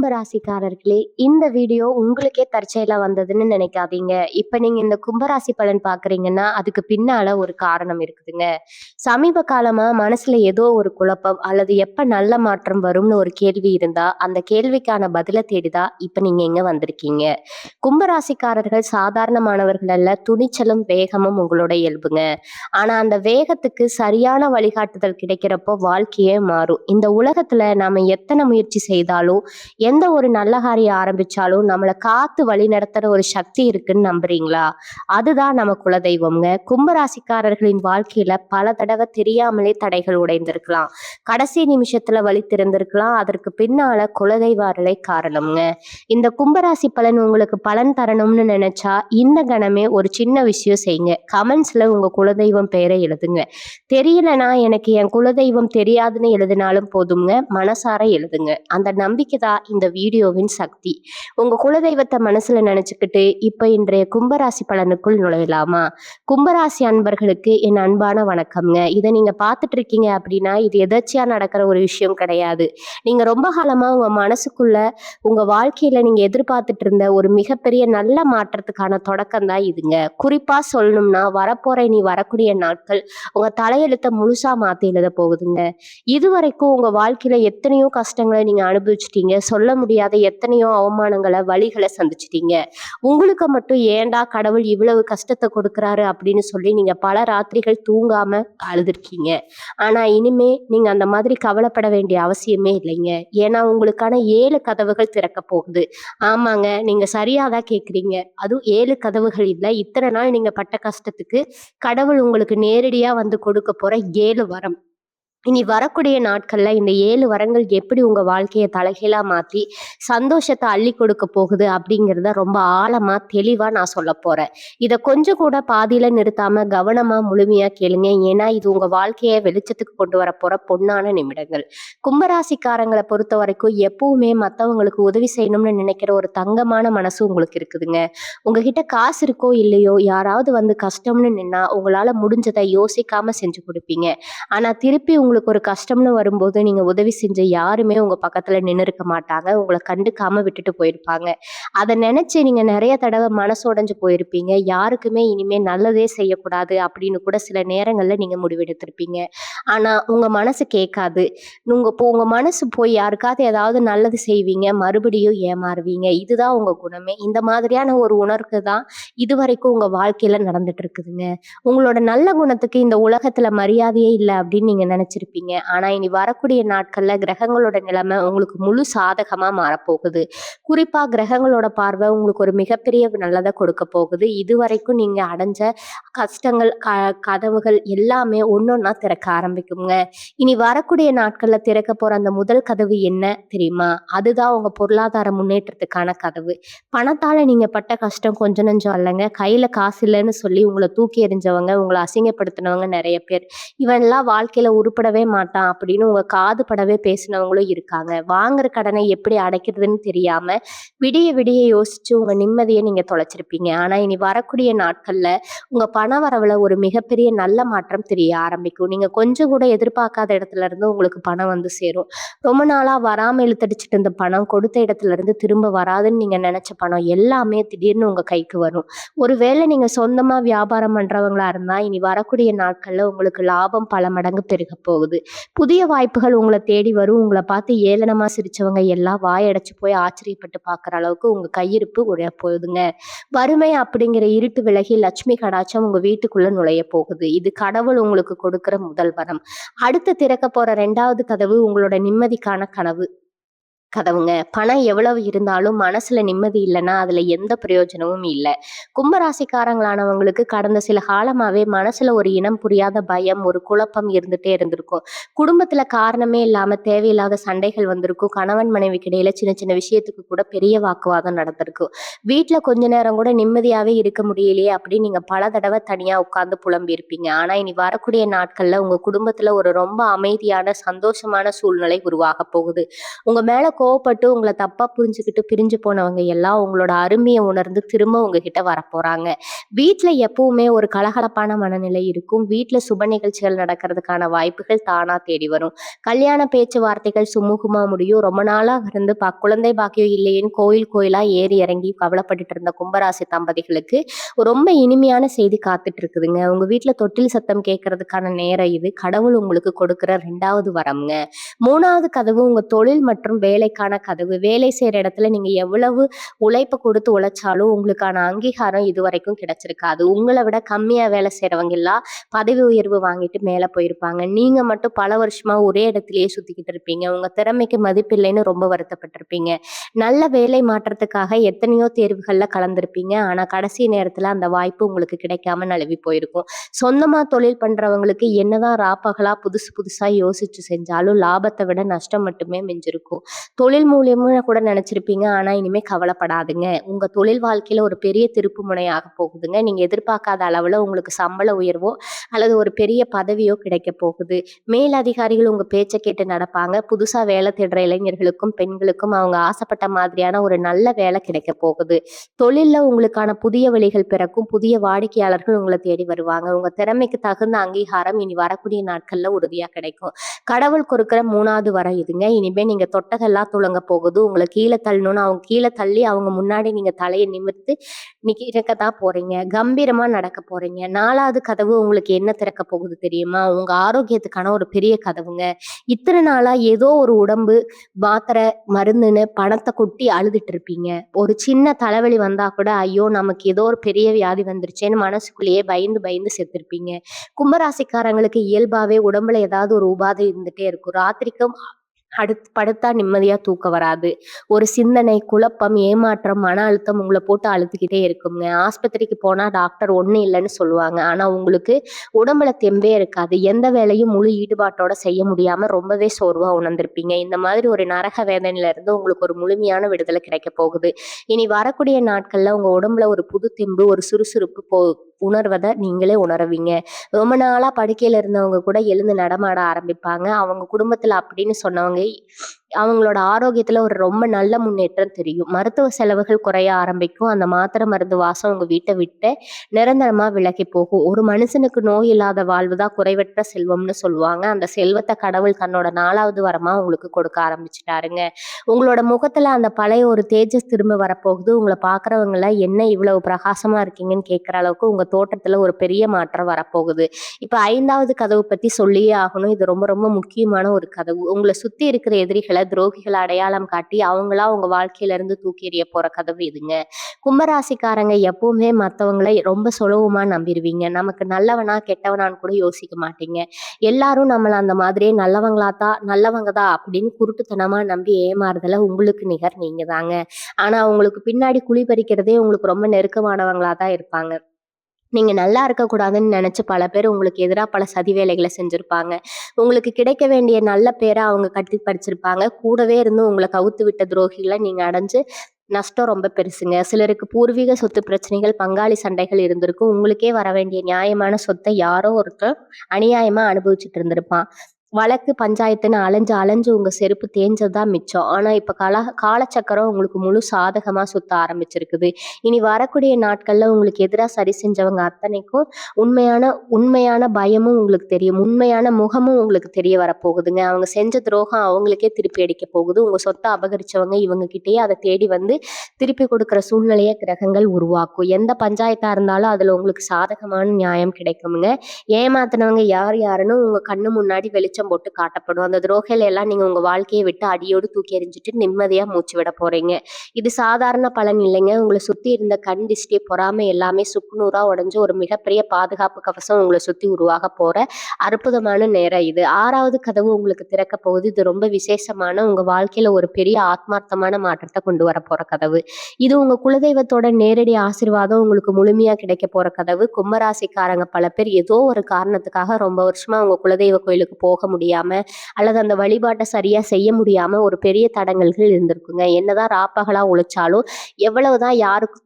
கும்பராசிக்காரர்களே, இந்த வீடியோ உங்களுக்கே தற்செயலா வந்ததுன்னு நினைக்காதீங்க. இப்ப நீங்க இந்த கும்பராசி பலன் பார்க்குறீங்கன்னா, அதுக்கு பின்னால ஒரு காரணம் இருக்குதுங்க. சமீப காலமா மனசுல ஏதோ ஒரு குழப்பம் அல்லது எப்ப நல்ல மாற்றம் வரும்னு ஒரு கேள்வி இருந்தா, அந்த கேள்விக்கான பதில தேடி தான் இப்ப நீங்க இங்க வந்திருக்கீங்க. கும்பராசிக்காரர்கள் சாதாரணமானவர்கள் அல்ல, துணிச்சலும், வேகமும் உங்களோட இயல்புங்க. ஆனா அந்த வேகத்துக்கு சரியான வழிகாட்டுதல் கிடைக்கிறப்போ வாழ்க்கையே மாறும். இந்த உலகத்துல நாம எத்தனை முயற்சி செய்தாலும், எந்த ஒரு நல்ல காரியம் ஆரம்பிச்சாலும் நம்மள காத்து வழி நடத்துற ஒரு சக்தி இருக்குன்னு நம்புறீங்களா? அதுதான் நம்ம குலதெய்வம்ங்க. கும்பராசிக்காரர்களின் வாழ்க்கையில பல தடவை தெரியாமலே தடைகள் உடைந்திருக்கலாம். கடைசி நிமிஷத்துல வழி திறந்திருக்கலாம். அதற்கு பின்னால குலதெய்வ அருளே காரணம்ங்க. இந்த கும்பராசி பலன் உங்களுக்கு பலன் தரணும்னு நினைச்சா இந்த கணமே ஒரு சின்ன விஷயம் செய்யுங்க. கமெண்ட்ஸ்ல உங்க குலதெய்வம் பெயரை எழுதுங்க. தெரியலனா எனக்கு என் குலதெய்வம் தெரியாதுன்னு எழுதினாலும் போதுங்க. மனசார எழுதுங்க. அந்த நம்பிக்கை தான் இந்த வீடியோவின் சக்தி. உங்க குலதெய்வத்தை மனசுல நினைச்சுக்கிட்டு இப்ப இன்றைய கும்பராசி பலனுக்குள் நுழையலாமா? கும்பராசி அன்பர்களுக்கு என் அன்பான வணக்கம்ங்க. இதை நீங்க பார்த்துட்டு இருக்கீங்க அப்படின்னா இது எதர்ச்சியா நடக்கிற ஒரு விஷயம் கிடையாது. நீங்க ரொம்ப காலமா உங்க மனசுக்குள்ள உங்க வாழ்க்கையில நீங்க எதிர்பார்த்துட்டு இருந்த ஒரு மிகப்பெரிய நல்ல மாற்றத்துக்கான தொடக்கம் தான் இதுங்க. குறிப்பா சொல்லணும்னா வரப்போற இனி வரக்கூடிய நாட்கள் உங்க தலையெழுத்த முழுசா மாத்தி எழுத போகுதுங்க. இதுவரைக்கும் உங்க வாழ்க்கையில எத்தனையோ கஷ்டங்களை நீங்க அனுபவிச்சிட்டீங்க. சொல்ல முடியாத எத்தனையோ அவமானங்களை, வலிகளை சந்திச்சிட்டீங்க. உங்களுக்கு மட்டும் ஏன்டா கடவுள் இவ்வளவு கஷ்டத்தை கொடுக்குறாரு அப்படின்னு சொல்லி நீங்க பல ராத்திரிகள் தூங்காம அழுதுருக்கீங்க. ஆனா இனிமே நீங்க அந்த மாதிரி கவலைப்பட வேண்டிய அவசியமே இல்லைங்க. ஏன்னா உங்களுக்கான 7 கதவுகள் திறக்க போகுது. ஆமாங்க, நீங்க சரியாதான் கேக்குறீங்க. அதுவும் 7 கதவுகள் இல்ல. இத்தனை நாள் நீங்க பட்ட கஷ்டத்துக்கு கடவுள் உங்களுக்கு நேரடியா வந்து கொடுக்க போற 7 வரம். இனி வரக்கூடிய நாட்கள்ல இந்த 7 வரங்கள் எப்படி உங்க வாழ்க்கையை தலைகீழா மாத்தி சந்தோஷத்தை அள்ளி கொடுக்க போகுது அப்படிங்கிறத ரொம்ப ஆழமா தெளிவா நான் சொல்ல போறேன். இதை கொஞ்சம் கூட பாதியில நிறுத்தாம கவனமா முழுமையா கேளுங்க. ஏன்னா இது உங்க வாழ்க்கையை வெளிச்சத்துக்கு கொண்டு வர போற பொன்னான நிமிடங்கள். கும்பராசிக்காரங்களை பொறுத்த வரைக்கும் எப்பவுமே மற்றவங்களுக்கு உதவி செய்யணும்னு நினைக்கிற ஒரு தங்கமான மனசு உங்களுக்கு இருக்குதுங்க. உங்ககிட்ட காசு இருக்கோ இல்லையோ, யாராவது வந்து கஷ்டம்னு நின்னா உங்களால முடிஞ்சதை யோசிக்காம செஞ்சு கொடுப்பீங்க. ஆனா திருப்பி உங்களுக்கு ஒரு கஷ்டம்னு வரும்போது நீங்க உதவி செஞ்ச யாருமே உங்க பக்கத்துல நின்னு இருக்க மாட்டாங்க. உங்களை கண்டுக்காம விட்டுட்டு போயிருப்பாங்க. அதை நினைச்சு நீங்க நிறைய தடவை மனசு உடைஞ்சு போயிருப்பீங்க. யாருக்குமே இனிமே நல்லதே செய்யக்கூடாது அப்படின்னு கூட சில நேரங்கள்ல நீங்க முடிவெடுத்திருப்பீங்க. ஆனா உங்க மனசு கேட்காது. உங்க மனசு போய் யாருக்காவது ஏதாவது நல்லது செய்வீங்க, மறுபடியும் ஏமாறுவீங்க. இதுதான் உங்க குணமே. இந்த மாதிரியான ஒரு உணர்வு தான் இதுவரைக்கும் உங்க வாழ்க்கையில நடந்துட்டு இருக்குதுங்க. உங்களோட நல்ல குணத்துக்கு இந்த உலகத்துல மரியாதையே இல்லை அப்படின்னு நீங்க நினைச்சிருப்பீங்க. ஆனா இனி வரக்கூடிய நாட்கள்ல கிரகங்களோட நிலைமை உங்களுக்கு முழு சாதகமா மாறப்போகுது. குறிப்பா கிரகங்களோட பார்வை உங்களுக்கு ஒரு மிகப்பெரிய நல்லதை கொடுக்க போகுது. இதுவரைக்கும் நீங்க அடைஞ்ச கஷ்டங்கள், கதவுகள் எல்லாமே ஒன்னொன்னா திறக்க ஆரம்பிக்குங்க. இனி வரக்கூடிய நாட்கள்ல திறக்க போற அந்த முதல் கதவு என்ன தெரியுமா? அதுதான் உங்க பொருளாதார முன்னேற்றத்துக்கான கதவு. பணத்தால நீங்க பட்ட கஷ்டம் கொஞ்சம் நஞ்சம் இல்லைங்க. கையில காசு இல்லைன்னு சொல்லி உங்களை தூக்கி எறிஞ்சவங்க, உங்களை அசிங்கப்படுத்தினவங்க நிறைய பேர். இவன்லாம் வாழ்க்கையில உருப்படவே மாட்டான் அப்படின்னு உங்க காது படவே பேசினவங்களும் இருக்காங்க. வாங்குற கடனை எப்படி அடைக்கிறதுன்னு தெரியாம விடிய விடிய யோசிச்சு உங்க நிம்மதியை நீங்க தொலைச்சிருப்பீங்க. ஆனா இனி வரக்கூடிய நாட்கள்ல உங்க பண வரவுல ஒரு மிகப்பெரிய நல்ல மாற்றம் தெரிய ஆரம்பிக்கும். நீங்க கொஞ்சம் கூட எதிர்பார்க்காத இடத்துல இருந்து உங்களுக்கு பணம் வந்து சேரும். ரொம்ப நாளா வராம இழுத்தடிச்சிட்டு இருந்த பணம், கொடுத்த இடத்துல இருந்து திரும்ப வராதுன்னு நீங்க நினைச்ச பணம் எல்லாமே திடீர்னு உங்க கைக்கு வரும். ஒருவேளை நீங்க சொந்தமா வியாபாரம் பண்றவங்களா இருந்தா இனி வரக்கூடிய நாட்கள்ல உங்களுக்கு லாபம் பல மடங்கு பெருக போகுது. புதிய வாய்ப்புகள் உங்களை தேடி வரும். உங்களை பார்த்து ஏளனமா சிரிச்சவங்க எல்லாம் வாயடைச்சு போய் ஆச்சரியப்பட்டு பார்க்குற அளவுக்கு உங்க கையிருப்பு உடைய போகுதுங்க. வறுமை அப்படிங்கிற இருட்டு விலகி லட்சுமி கடாட்சம் உங்க வீட்டுக்குள்ள நுழைய போகுது. இது கடவுள் உங்களுக்கு கொடுக்கிற முதல் வரம். அடுத்து திறக்க போற 2வது கதவு உங்களோட நிம்மதிக்கான கதவுங்க. பணம் எவ்வளவு இருந்தாலும் மனசுல நிம்மதி இல்லைன்னா அதுல எந்த பிரயோஜனமும் இல்லை. கும்பராசிக்காரங்களானவங்களுக்கு கடந்த சில காலமாவே மனசுல ஒரு இனம் புரியாத பயம், ஒரு குழப்பம் இருந்துட்டே இருந்திருக்கும். குடும்பத்துல காரணமே இல்லாம தேவையில்லாத சண்டைகள் வந்திருக்கும். கணவன் மனைவிக்கு இடையில சின்ன சின்ன விஷயத்துக்கு கூட பெரிய வாக்குவாதம் நடந்திருக்கும். வீட்டுல கொஞ்ச நேரம் கூட நிம்மதியாவே இருக்க முடியலையே அப்படின்னு நீங்க பல தடவை தனியா உட்கார்ந்து புலம்பி இருப்பீங்க. ஆனா இனி வரக்கூடிய நாட்கள்ல உங்க குடும்பத்துல ஒரு ரொம்ப அமைதியான, சந்தோஷமான சூழ்நிலை உருவாக போகுது. உங்க மேல கோவப்பட்டு உங்கள தப்பா புரிஞ்சுகிட்டு பிரிஞ்சு போனவங்க எல்லாம் உங்களோட அருமைய உணர்ந்து திரும்ப உங்ககிட்ட வரப்போறாங்க. வீட்ல எப்பவுமே ஒரு கலகலப்பான மனநிலை இருக்கும். வீட்ல சுப நிகழ்ச்சிகள் நடக்கிறதுக்கான வாய்ப்புகள் தானா தேடி வரும். கல்யாண பேச்சுவார்த்தைகள் சுமூகமா முடியும். ரொம்ப நாளா இருந்து குழந்தை பாக்கியம் இல்லையேன்னு கோயில் கோயிலா ஏறி இறங்கி கவலைப்பட்டுட்டு இருந்த கும்பராசி தம்பதிகளுக்கு ரொம்ப இனிமையான செய்தி காத்துட்டு இருக்குதுங்க. உங்க வீட்ல தொட்டில் சத்தம் கேட்கறதுக்கான நேரம் இது. கடவுள் உங்களுக்கு கொடுக்கிற 2வது வரம்ங்க. 3வது கதவு உங்க தொழில் மற்றும் வேலைக்கான கதவு. வேலை செய்ற இடத்துல நீங்க எவ்வளவு உழைப்பு கொடுத்து உழைச்சாலும் உங்களுக்கான அங்கீகாரம் இதுவரைக்கும் கிடைச்சிருக்காது. உங்கள விட கம்மியா வேலை செய்றவங்க எல்லாம் பதவி உயர்வு வாங்கிட்டு மேல போயிருப்பாங்க. நீங்க மட்டும் பல வருஷமா ஒரே இடத்திலேயே சுத்திக்கிட்டு இருப்பீங்க. உங்க திறமைக்கு மதிப்பில்லைன்னு ரொம்ப வருத்தப்பட்டிருப்பீங்க. நல்ல வேலை மாற்றத்துக்காக எத்தனையோ தேர்வுகள்ல கலந்திருப்பீங்க. ஆனா கடைசி நேரத்துல அந்த வாய்ப்பு உங்களுக்கு கிடைக்காம நழுவி போயிருக்கும். சொந்தமா தொழில் பண்றவங்களுக்கு என்னதான் ராப்பகலா புதுசு புதுசா யோசிச்சு செஞ்சாலும் லாபத்தை விட நஷ்டம் மட்டுமே மிஞ்சிருக்கும். தொழில் மூலியமா கூட நினைச்சிருப்பீங்க. ஆனா இனிமே கவலைப்படாதுங்க. உங்க தொழில் வாழ்க்கையில ஒரு பெரிய திருப்பு முனையாக போகுதுங்க. நீங்க எதிர்பார்க்காத அளவுல உங்களுக்கு சம்பள உயர்வோ அல்லது ஒரு பெரிய பதவியோ கிடைக்க போகுது. மேல் அதிகாரிகள் உங்க பேச்ச கேட்டு நடப்பாங்க. புதுசா வேலை தேடுற இளைஞர்களுக்கும் பெண்களுக்கும் அவங்க ஆசைப்பட்ட மாதிரியான ஒரு நல்ல வேலை கிடைக்க போகுது. தொழில்ல உங்களுக்கான புதிய வழிகள் பிறக்கும். புதிய வாடிக்கையாளர்கள் உங்களை தேடி வருவாங்க. உங்க திறமைக்கு தகுந்த அங்கீகாரம் இனி வரக்கூடிய நாட்கள்ல உறுதியா கிடைக்கும். கடவுள் கொடுக்கிற 3வது வரம் இதுங்க. இனிமே நீங்க தொட்டதெல்லாம் துலங்க போகுது. உங்களை கீழே தள்ளணும்னு அவங்க கீழே தள்ளி அவங்க முன்னாடி நீங்க தலையை நிமிர்த்து இருக்கத்தான் போறீங்க. கம்பீரமா நடக்க போறீங்க. 4வது கதவு உங்களுக்கு என்ன திறக்க போகுது தெரியுமா? உங்க ஆரோக்கியத்துக்கான ஒரு பெரிய கதவுங்க. இத்தனை நாளா ஏதோ ஒரு உடம்பு மாத்திரை மருந்துன்னு பணத்தை கொட்டி அழுதுட்டு இருப்பீங்க. ஒரு சின்ன தலைவலி வந்தா கூட ஐயோ நமக்கு ஏதோ ஒரு பெரிய வியாதி வந்துருச்சேன்னு மனசுக்குள்ளேயே பயந்து பயந்து செத்துருப்பீங்க. கும்பராசிக்காரங்களுக்கு இயல்பாவே உடம்புல ஏதாவது ஒரு உபாதை இருந்துட்டே இருக்கும். ராத்திரிக்கும் அடுத்து படுத்தா நிம்மதியா தூக்கம் வராது. ஒரு சிந்தனை, குழப்பம், ஏமாற்றம், மன அழுத்தம் உங்களை போட்டு அழுத்திக்கிட்டே இருக்குங்க. ஆஸ்பத்திரிக்கு போனா டாக்டர் ஒண்ணும் இல்லைன்னு சொல்லுவாங்க. ஆனா உங்களுக்கு உடம்புல தெம்பே இருக்காது. எந்த வேலையும் முழு ஈடுபாட்டோட செய்ய முடியாம ரொம்பவே சோர்வா உணர்ந்திருப்பீங்க. இந்த மாதிரி ஒரு நரக வேதனையில இருந்து உங்களுக்கு ஒரு முழுமையான விடுதலை கிடைக்க போகுது. இனி வரக்கூடிய நாட்கள்ல உங்க உடம்புல ஒரு புது தெம்பு, ஒரு சுறுசுறுப்பு உணர்வதை நீங்களே உணர்வீங்க. ரொம்ப நாளா படுக்கையில இருந்தவங்க கூட எழுந்து நடமாட ஆரம்பிப்பாங்க. அவங்க குடும்பத்துல அப்படின்னு சொன்னவங்க அவங்களோட ஆரோக்கியத்துல ஒரு ரொம்ப நல்ல முன்னேற்றம் தெரியும். மருத்துவ செலவுகள் குறைய ஆரம்பிக்கும். அந்த மாத்திரை மருந்து வாசம் உங்க வீட்டை விட்டு நிரந்தரமா விலகி போகும். ஒரு மனுஷனுக்கு நோய் இல்லாத வாழ்வுதான் குறைவற்ற செல்வம்னு சொல்லுவாங்க. அந்த செல்வத்தை கடவுள் தன்னோட 4வது வரமா உங்களுக்கு கொடுக்க ஆரம்பிச்சுட்டாருங்க. உங்களோட முகத்துல அந்த பழைய ஒரு தேஜஸ் திரும்ப வரப்போகுது. உங்களை பாக்குறவங்கள என்ன இவ்வளவு பிரகாசமா இருக்கீங்கன்னு கேட்கிற அளவுக்கு உங்க தோட்டத்துல ஒரு பெரிய மாற்றம் வரப்போகுது. இப்ப 5வது கதவு பத்தி சொல்லியே ஆகணும். இது ரொம்ப ரொம்ப முக்கியமான ஒரு கதவு. உங்களை சுத்தி இருக்கிற எதிரிகளை துரோகிகளை அடையாளம் காட்டி அவங்களா உங்க வாழ்க்கையில இருந்து தூக்கி எறிய போற கதவு இதுங்க. கும்பராசிக்காரங்க எப்பவுமே மத்தவங்களை ரொம்ப சுலபமா நம்பிடுவீங்க. நமக்கு நல்லவனா கெட்டவனான்னு கூட யோசிக்க மாட்டீங்க. எல்லாரும் நம்மள அந்த மாதிரியே நல்லவங்கதான் அப்படின்னு குருட்டுத்தனமா நம்பி ஏமாறுதல உங்களுக்கு நிகர் நீங்க தாங்க. ஆனா உங்களுக்கு பின்னாடி குழி பறிக்கிறதே உங்களுக்கு ரொம்ப நெருக்கமானவங்களா தான் இருப்பாங்க. நீங்க நல்லா இருக்கக்கூடாதுன்னு நினைச்சு பல பேர் உங்களுக்கு எதிரா பல சதி வேலைகளை செஞ்சிருப்பாங்க. உங்களுக்கு கிடைக்க வேண்டிய நல்ல பேரை அவங்க கட்டி பறிச்சிருப்பாங்க. கூடவே இருந்து உங்களை கவுத்து விட்ட துரோகிகளை நீங்க அடைஞ்சு நஷ்டம் ரொம்ப பெருசுங்க. சிலருக்கு பூர்வீக சொத்து பிரச்சனைகள், பங்காளி சண்டைகள் இருந்திருக்கும். உங்களுக்கே வர வேண்டிய நியாயமான சொத்தை யாரோ ஒருத்தர் அநியாயமா அனுபவிச்சுட்டு இருந்திருப்பான். வழக்கு பஞ்சாயத்துன்னு அலைஞ்சு அலைஞ்சு உங்க செருப்பு தேஞ்சதுதான் மிச்சம். ஆனா இப்ப காலச்சக்கரம் உங்களுக்கு முழு சாதகமா சுத்த ஆரம்பிச்சிருக்குது. இனி வரக்கூடிய நாட்கள்ல உங்களுக்கு எதிராக சரி செஞ்சவங்க அத்தனைக்கும் உண்மையான உண்மையான பயமும் உங்களுக்கு தெரியும். உண்மையான முகமும் உங்களுக்கு தெரிய வரப்போகுதுங்க. அவங்க செஞ்ச துரோகம் அவங்களுக்கே திருப்பி அடிக்க போகுது. உங்க சொத்தை அபகரிச்சவங்க இவங்க கிட்டேயே அதை தேடி வந்து திருப்பி கொடுக்குற சூழ்நிலையை கிரகங்கள் உருவாக்கும். எந்த பஞ்சாயத்தா இருந்தாலும் அதுல உங்களுக்கு சாதகமான நியாயம் கிடைக்குமுங்க. ஏமாத்தினவங்க யார் யாருன்னு உங்க கண்ணு முன்னாடி வெளிச்சம் போட்டு காட்டப்படும். அந்த துரோகில எல்லாம் நீங்க உங்க வாழ்க்கையை விட்டு அடியோடு தூக்கி எறிஞ்சிட்டு நிம்மதியா மூச்சு விட போறீங்க. இது சாதாரண பலன் இல்லைங்க. உங்களை சுத்தி இருந்த கண் திஷ்டி, பொறாமை எல்லாமே சுக்குநூறா உடைஞ்சு ஒரு மிகப்பெரிய பாதுகாப்பு கவசம் உங்களை சுத்தி உருவாக போற அற்புதமான நேரம் இது. 6வது கதவு உங்களுக்கு திறக்க போகுது. இது ரொம்ப விசேஷமான உங்க வாழ்க்கையில ஒரு பெரிய ஆத்மார்த்தமான மாற்றத்தை கொண்டு வர போற கதவு. இது உங்க குலதெய்வத்தோட நேரடி ஆசீர்வாதம் உங்களுக்கு முழுமையா கிடைக்க போற கதவு. கும்பராசிக்காரங்க பல பேர் ஏதோ ஒரு காரணத்துக்காக ரொம்ப வருஷமா உங்க குலதெய்வ கோயிலுக்கு போக முடியாம, அல்லது அந்த வழிபாட்ட சரியா செய்ய முடியாம ஒரு பெரிய தடங்கல்கள் இருந்திருக்குங்க. என்னதான் ராப்பகலா உழைச்சாலும், எவ்வளவுதான் யாருக்கும்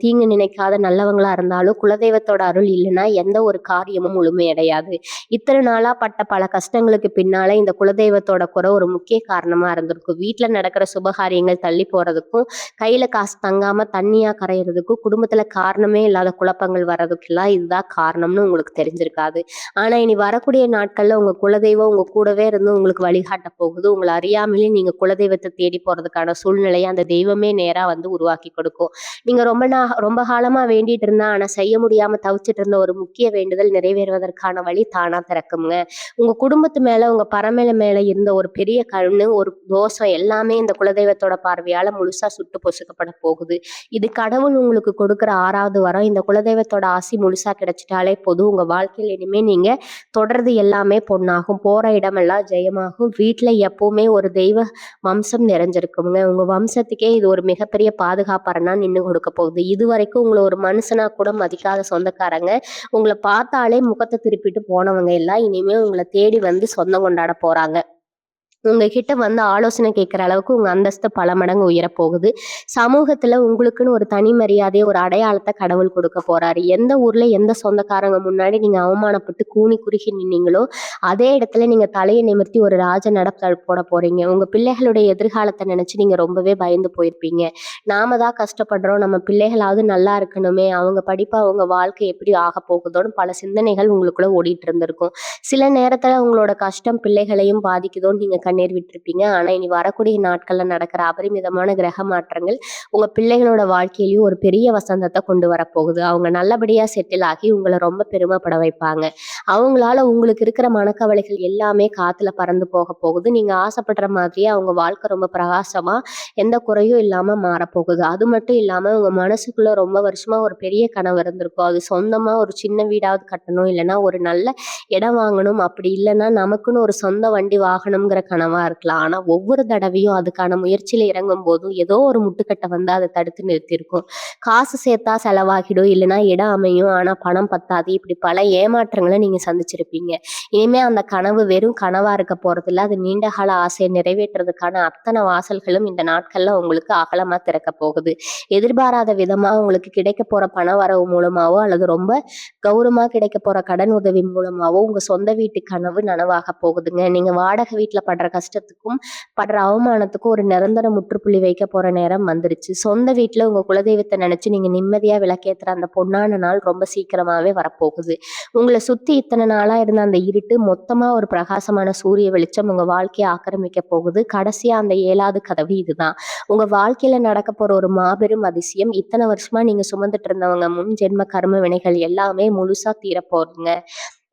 தீங்கு நினைக்காத நல்லவங்களா இருந்தாலும், குலதெய்வத்தோட அருள் இல்லைன்னா எந்த ஒரு காரியமும் முழுமையடையாது. இத்தனை நாளா பட்ட பல கஷ்டங்களுக்கு பின்னால இந்த குலதெய்வத்தோட குறை ஒரு முக்கிய காரணமா இருந்திருக்கும். வீட்ல நடக்கிற சுபகாரியங்கள் தள்ளி போறதுக்கும், கையில காசு தங்காம தண்ணியா கரையறதுக்கும், குடும்பத்துல காரணமே இல்லாத குழப்பங்கள் வர்றதுக்கெல்லாம் இதுதான் காரணம்னு உங்களுக்கு தெரிஞ்சிருக்காது. ஆனா இனி வரக்கூடிய நாட்கள்ல உங்க குலதெய்வம் உங்க கூடவே இருந்து உங்களுக்கு வழிகாட்ட போகுது. உங்களை அறியாமலே நீங்க குலதெய்வத்தை தேடி போறதுக்கான சூழ்நிலையை அந்த தெய்வமே நேரா வந்து உருவாக்கி கொடுக்கும். நீங்க ரொம்ப காலமா வேண்டிட்டு இருந்தா ஆனா செய்ய முடியாம தவிச்சிட்டு இருந்த ஒரு முக்கிய வேண்டுதல் நிறைவேறுவதற்கான வழி தானா திறக்குங்க. உங்க குடும்பத்து மேல உங்க பரம்பரை மேல இருந்த ஒரு பெரிய கண்ணு, ஒரு தோஷம் எல்லாமே இந்த குலதெய்வத்தோட பார்வையால முழுசா சுட்டு பொசுக்கப்பட போகுது. இது கடவுள் உங்களுக்கு கொடுக்குற 6வது வரம். இந்த குலதெய்வத்தோட ஆசி முழுசா கிடைச்சிட்டாலே போதும். உங்க வாழ்க்கையில இனிமே நீங்க தொடர்றது எல்லாமே பொன்னாகும். போற இடமெல்லாம் ஜெயமாகும். வீட்ல எப்பவுமே ஒரு தெய்வ வம்சம் நிறைஞ்சிருக்குங்க. உங்க வம்சத்துக்கே இது ஒரு மிகப்பெரிய பாதுகாப்பரணா நின்னு கொடுக்க போகுது. இதுவரைக்கும் உங்களை ஒரு மனுஷனா கூட மதிக்காத சொந்தக்காரங்க, உங்களை பார்த்தாலே முகத்தை திருப்பிட்டு போனவங்க எல்லாம் இனிமே உங்களை தேடி வந்து சொந்தம் கொண்டாட போறாங்க. உங்ககிட்ட வந்து ஆலோசனை கேட்குற அளவுக்கு உங்க அந்தஸ்து பல மடங்கு உயரப் போகுது. சமூகத்துல உங்களுக்குன்னு ஒரு தனி மரியாதைய, ஒரு அடையாளத்தை கடவுள் கொடுக்க போறாரு. எந்த ஊர்ல எந்த சொந்தக்காரங்க முன்னாடி நீங்க அவமானப்பட்டு கூனி குறுகி நின்னீங்களோ, அதே இடத்துல நீங்க தலையை நிமிர்த்தி ஒரு ராஜ நடை போட போறீங்க. உங்க பிள்ளைகளுடைய எதிர்காலத்தை நினைச்சு நீங்க ரொம்பவே பயந்து போயிருப்பீங்க. நாம தான் கஷ்டப்படுறோம், நம்ம பிள்ளைகளாவது நல்லா இருக்கணுமே, அவங்க படிப்பு அவங்க வாழ்க்கை எப்படி ஆக போகுதோன்னு பல சிந்தனைகள் உங்களுக்குள்ள ஓடிட்டு இருந்திருக்கும். சில நேரத்துல உங்களோட கஷ்டம் பிள்ளைகளையும் பாதிக்குதோன்னு நீங்க கண்ணீர் விட்டிருப்பீங்க. ஆனா இனி வரக்கூடிய நாட்கள்ல நடக்கிற அபரிமிதமான கிரக மாற்றங்கள் உங்க பிள்ளைகளோட வாழ்க்கையிலயும் ஒரு பெரிய வசந்தத்தை கொண்டு வரப்போகுது. அவங்க நல்லபடியா செட்டில் ஆகி உங்களை ரொம்ப பெருமைப்பட வைப்பாங்க. அவங்களால உங்களுக்கு இருக்கிற மனக்கவலைகள் எல்லாமே காத்துல பறந்து போக போகுது. நீங்க ஆசைப்படுற மாதிரியே அவங்க வாழ்க்கை ரொம்ப பிரகாசமா, எந்த குறையும் இல்லாம மாறப்போகுது. அது மட்டும் இல்லாம உங்க மனசுக்குள்ள ரொம்ப வருஷமா ஒரு பெரிய கனவு இருந்திருக்கும். அது சொந்தமா ஒரு சின்ன வீடாவது கட்டணும், இல்லைன்னா ஒரு நல்ல இடம் வாங்கணும், அப்படி இல்லைன்னா நமக்குன்னு ஒரு சொந்த வண்டி வாங்கணுங்கிற கனவா இருக்கலாம். ஆனா ஒவ்வொரு தடவையும் அதுக்கான முயற்சியில இறங்கும் போதும் ஏதோ ஒரு முட்டுக்கட்டை வந்து அதை தடுத்து நிறுத்தியிருக்கும். காசு சேர்த்தா செலவாகிடும், இல்லைன்னா இடம் அமையும், ஆனா பணம் பத்தாது. இப்படி பல ஏமாற்றங்களை நீங்க சந்திச்சிருப்பீங்க. இனிமே அந்த கனவு வெறும் கனவா இருக்க போறதில்ல, அது நீண்ட கால ஆசையை நிறைவேற்றுறதுக்கான அத்தனை வாசல்களும் இந்த நாட்கள்ல உங்களுக்கு அகலமா திறக்க போகுது. எதிர்பாராத விதமா உங்களுக்கு கிடைக்க போற பண வரவு மூலமாவோ, அல்லது ரொம்ப கௌரவமா கிடைக்க போற கடன் உதவி மூலமாவோ உங்க சொந்த வீட்டு கனவு நனவாக போகுதுங்க. நீங்க வாடகை வீட்டுல படுற கஷ்டத்துக்கும் படுற அவமானத்துக்கும் ஒரு நிரந்தர முற்றுப்புள்ளி வைக்க போற நேரம் வந்துருச்சு. சொந்த வீட்டுல உங்க குலதெய்வத்தை நினைச்சு நீங்க நிம்மதியா விளக்கேத்துற அந்த பொன்னான நாள் ரொம்ப சீக்கிரமாவே வரப்போகுது. உங்களை சுத்தி இத்தனை நாளா இருந்த அந்த இருட்டு மொத்தமா ஒரு பிரகாசமான சூரிய வெளிச்சம் உங்க வாழ்க்கையை ஆக்கிரமிக்க போகுது. கடைசியா அந்த 7வது கதவு இதுதான். உங்க வாழ்க்கையில நடக்க போற ஒரு மாபெரும் அதிசயம். இத்தனை வருஷமா நீங்க சுமந்துட்டு இருந்தவங்க முன் ஜென்ம கர்ம வினைகள் எல்லாமே முழுசா தீரப்போகுதுங்க.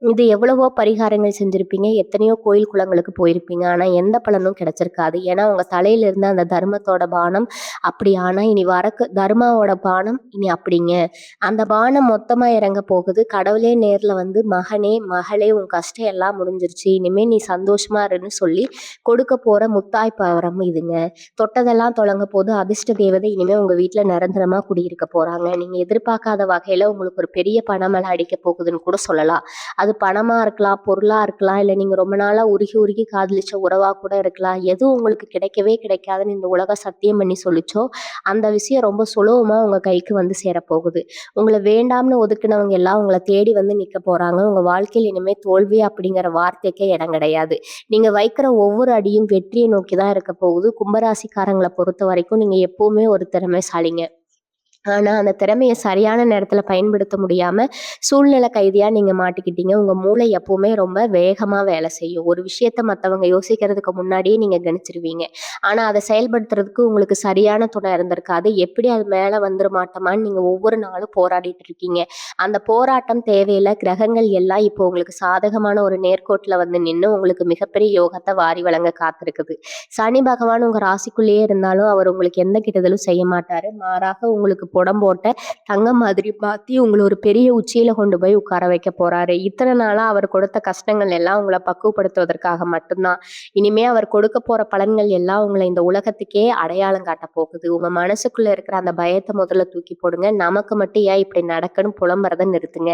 இது எவ்வளவோ பரிகாரங்கள் செஞ்சிருப்பீங்க, எத்தனையோ கோயில் குளங்களுக்கு போயிருப்பீங்க. ஆனா எந்த பலனும் கிடைச்சிருக்காது. ஏன்னா உங்க தலையில இருந்த அந்த தர்மத்தோட பானம் அப்படி. ஆனா இனி தர்மாவோட பானம் இனி அப்படிங்க. அந்த பானம் மொத்தமா இறங்க போகுது. கடவுளே நேர்ல வந்து மகனே மகளே உன் கஷ்டம் எல்லாம் முடிஞ்சிருச்சு, இனிமே நீ சந்தோஷமா இருன்னு சொல்லி கொடுக்க போற முத்தாய் வரம் இதுங்க. தொட்டதெல்லாம் தொடங்க போது. அதிர்ஷ்ட தேவதை இனிமே உங்க வீட்டுல நிரந்தரமா குடியிருக்க போறாங்க. நீங்க எதிர்பார்க்காத வகையில உங்களுக்கு ஒரு பெரிய பணமழை அடிக்க போகுதுன்னு கூட சொல்லலாம். அது பணமா இருக்கலாம், பொருளா இருக்கலாம், இல்லை நீங்க ரொம்ப நாளா உருகி உருகி காதலிச்ச உறவா கூட இருக்கலாம். எது உங்களுக்கு கிடைக்கவே கிடைக்காதுன்னு இந்த உலகம் சத்தியம் பண்ணி சொல்லிச்சோ, அந்த விஷயம் ரொம்ப சுலபமா உங்க கைக்கு வந்து சேரப்போகுது. உங்களை வேண்டாம்னு ஒதுக்குனவங்க எல்லாம் உங்களை தேடி வந்து நிக்க போறாங்க. உங்க வாழ்க்கையில் இனிமே தோல்வி அப்படிங்கிற வார்த்தைக்கே இடம் கிடையாது. நீங்க வைக்கிற ஒவ்வொரு அடியும் வெற்றியை நோக்கி தான் இருக்க போகுது. கும்பராசிக்காரங்களை பொறுத்த வரைக்கும் நீங்க எப்பவுமே ஒரு திறமைசாலிங்க. ஆனா அந்த திறமையை சரியான நேரத்துல பயன்படுத்த முடியாம சூழ்நிலை கைதியா நீங்க மாட்டிக்கிட்டீங்க. உங்க மூளை எப்பவுமே ரொம்ப வேகமா வேலை செய்யும். ஒரு விஷயத்த மத்தவங்க யோசிக்கிறதுக்கு முன்னாடியே நீங்க கணிச்சிருவீங்க. ஆனா அதை செயல்படுத்துறதுக்கு உங்களுக்கு சரியான துணை இருந்திருக்காது. எப்படி அது மேல வந்துட மாட்டோமான்னு நீங்க ஒவ்வொரு நாளும் போராடிட்டு இருக்கீங்க. அந்த போராட்டம் தேவையில்லை. கிரகங்கள் எல்லாம் இப்போ உங்களுக்கு சாதகமான ஒரு நேர்கோட்டுல வந்து நின்று உங்களுக்கு மிகப்பெரிய யோகத்தை வாரி வழங்க காத்திருக்குது. சனி பகவான் உங்க ராசிக்குள்ளேயே இருந்தாலும் அவர் உங்களுக்கு எந்த கெடுதலும் செய்ய மாட்டாரு. மாறாக உங்களுக்கு புடம் போட்ட தங்கம் மாதிரி மாத்தி உங்கள ஒரு பெரிய உச்சியில கொண்டு போய் உட்கார வைக்க போறாரு. இத்தன நாளா அவர் கொடுத்த கஷ்டங்கள் எல்லாம் உங்கள பக்குவப்படுத்துவதற்காக மட்டும்தான். இனிமே அவர் கொடுக்க போற பலன்கள் எல்லாம் உங்கள இந்த உலகத்துக்கே அடையாளம் காட்டப் போகுது. உங்க மனசுக்குள்ள இருக்கிற அந்த பயத்த முதல்ல தூக்கி போடுங்க. நமக்கு மட்டும் ஏன் இப்படி நடக்குன்னு புலம்புறத நிறுத்துங்க.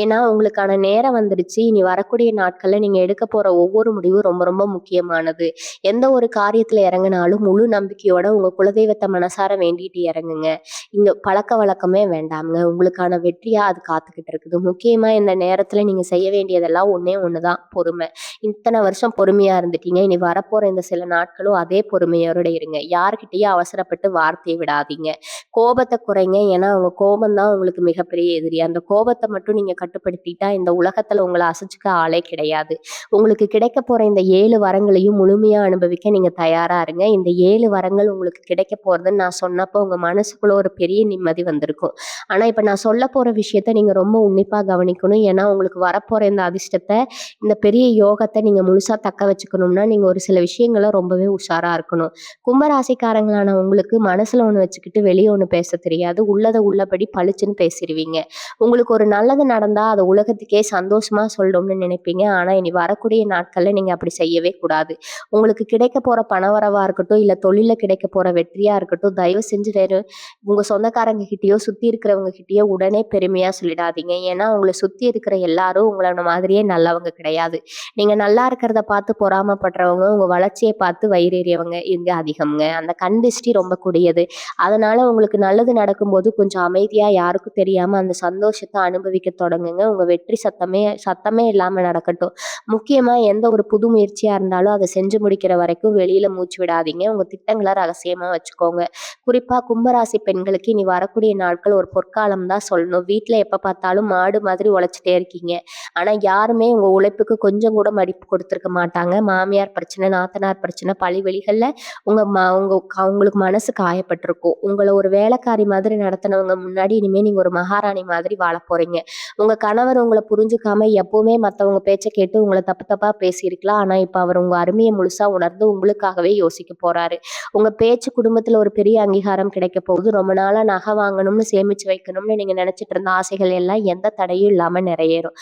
ஏன்னா உங்களுக்கான நேரம் வந்துடுச்சு. இனி வரக்கூடிய நாட்கள்ல நீங்க எடுக்க போற ஒவ்வொரு முடிவும் ரொம்ப ரொம்ப முக்கியமானது. எந்த ஒரு காரியத்துல இறங்குனாலும் முழு நம்பிக்கையோட உங்க குலதெய்வத்த மனசார வேண்டிட்டு இறங்குங்க. இங்க பழக்கவழக்கமே வேண்டாம்ங்க. உங்களுக்கான வெற்றியா அது காத்துக்கிட்டு இருக்குது. முக்கியமா இந்த நேரத்துல நீங்க செய்ய வேண்டியதெல்லாம் ஒண்ணே ஒண்ணுதான், பொறுமை. இத்தனை வருஷம் பொறுமையா இருந்துட்டீங்க. இனி வரப்போற இந்த சில நாட்களும் அதே பொறுமையோட இருங்க. யார்கிட்டயும் அவசரப்பட்டு வார்த்தையை விடாதீங்க. கோபத்தை குறைங்க. ஏன்னா உங்க கோபம் தான் உங்களுக்கு மிகப்பெரிய எதிரி. அந்த கோபத்தை மட்டும் நீங்க கட்டுப்படுத்திட்டா இந்த உலகத்துல உங்களை அசைச்சுக்க ஆளே கிடையாது. உங்களுக்கு கிடைக்க போற இந்த 7 வரங்களையும் முழுமையா அனுபவிக்க நீங்க தயாரா இருங்க. இந்த 7 வரங்கள் உங்களுக்கு கிடைக்க போறதுன்னு நான் சொன்னப்போ உங்க மனசுக்குள்ள ஒரு பெரிய நிம்மதி வந்திருக்கும். ஆனா இப்ப நான் சொல்ல போற விஷயத்த நீங்க ரொம்ப உன்னிப்பா கவனிக்கணும். ஏன்னா உங்களுக்கு வரப்போற இந்த அதிர்ஷ்டத்தை, இந்த பெரிய யோகத்தை நீங்க முழுசா தக்க வச்சுக்கணும்னா நீங்க ஒரு சில விஷயங்கள ரொம்பவே உஷாரா இருக்கணும். கும்பராசிக்காரங்களான உங்களுக்கு மனசுல ஒண்ணு வச்சுக்கிட்டு வெளியே ஒண்ணு பேச தெரியாது. உள்ளதை உள்ளபடி பளிச்சுன்னு பேசிடுவீங்க. உங்களுக்கு ஒரு நல்லது நடந்தா அதை உலகத்துக்கே சந்தோஷமா சொல்லணும்னு நினைப்பீங்க. ஆனா இனி வரக்கூடிய நாட்கள்ல நீங்க அப்படி செய்யவே கூடாது. உங்களுக்கு கிடைக்க போற பணவரவா இருக்கட்டும், இல்ல தொழில கிடைக்க போற வெற்றியா இருக்கட்டும், தயவு செஞ்சு வேறு உங்க சொந்தக்காரங்க கிட்டயோ சுத்தி இருக்கிறவங்க கிட்டயோ உடனே பெருமையா சொல்லிடாதீங்க. ஏன்னா உங்களை சுத்தி இருக்கிற எல்லாரும் உங்களோட மாதிரியே நல்லவங்க கிடையாது. நீங்க நல்லா இருக்கிறத பார்த்து பொறாமப்படுறவங்க, உங்க வளர்ச்சியை பார்த்து வயிறேறியவங்க இங்க அதிகம்ங்க. அந்த கண் திருஷ்டி ரொம்ப கொடியது. அதனால உங்களுக்கு நல்லது நடக்கும்போது கொஞ்சம் அமைதியா யாருக்கும் தெரியாம அந்த சந்தோஷத்தை அனுபவிக்க தொடங்குங்க. உங்க வெற்றி சத்தமே இல்லாம நடக்கட்டும். முக்கியமா எந்த ஒரு புது முயற்சியா இருந்தாலும் அதை செஞ்சு முடிக்கிற வரைக்கும் வெளியில மூச்சு விடாதீங்க. உங்க திட்டங்களை ரகசியமா வச்சுக்கோங்க. குறிப்பா கும்பராசி பெண்களுக்கு இனி வரக்கூடிய நாட்கள் ஒரு பொற்காலம் தான் சொல்லணும். வீட்டுல எப்ப பார்த்தாலும் மாடு மாதிரி உழைச்சிட்டே இருக்கீங்க. ஆனா யாருமே உங்க உழைப்புக்கு கொஞ்சம் கூட மதிப்பு கொடுத்திருக்க மாட்டாங்க. மாமியார் பிரச்சனை, நாத்தனார் பிரச்சனை, பழிவெளிகள்ல உங்களுக்கு மனசு காயப்பட்டிருக்கும். உங்களை ஒரு வேலைக்காரி மாதிரி நடத்தினவங்க முன்னாடி இனிமே நீங்க ஒரு மகாராணி மாதிரி வாழ போறீங்க. உங்க கணவர் உங்களை புரிஞ்சுக்காம எப்பவுமே மத்தவங்க பேச்ச கேட்டு உங்களை தப்பு தப்பா பேசியிருக்கலாம். ஆனா இப்ப அவர் உங்க அருமையை முழுசா உணர்ந்து உங்களுக்காகவே யோசிக்க போறாரு. உங்க பேச்சு குடும்பத்துல ஒரு பெரிய அங்கீகாரம் கிடைக்க போகுது. ரொம்ப நாளா நகை வாங்கணும்னு சேமிச்சு வைக்கணும்னு நீங்க நினைச்சிட்டு இருந்த ஆசைகள் எல்லாம் எந்த தடையும் இல்லாம நிறைவேறும்.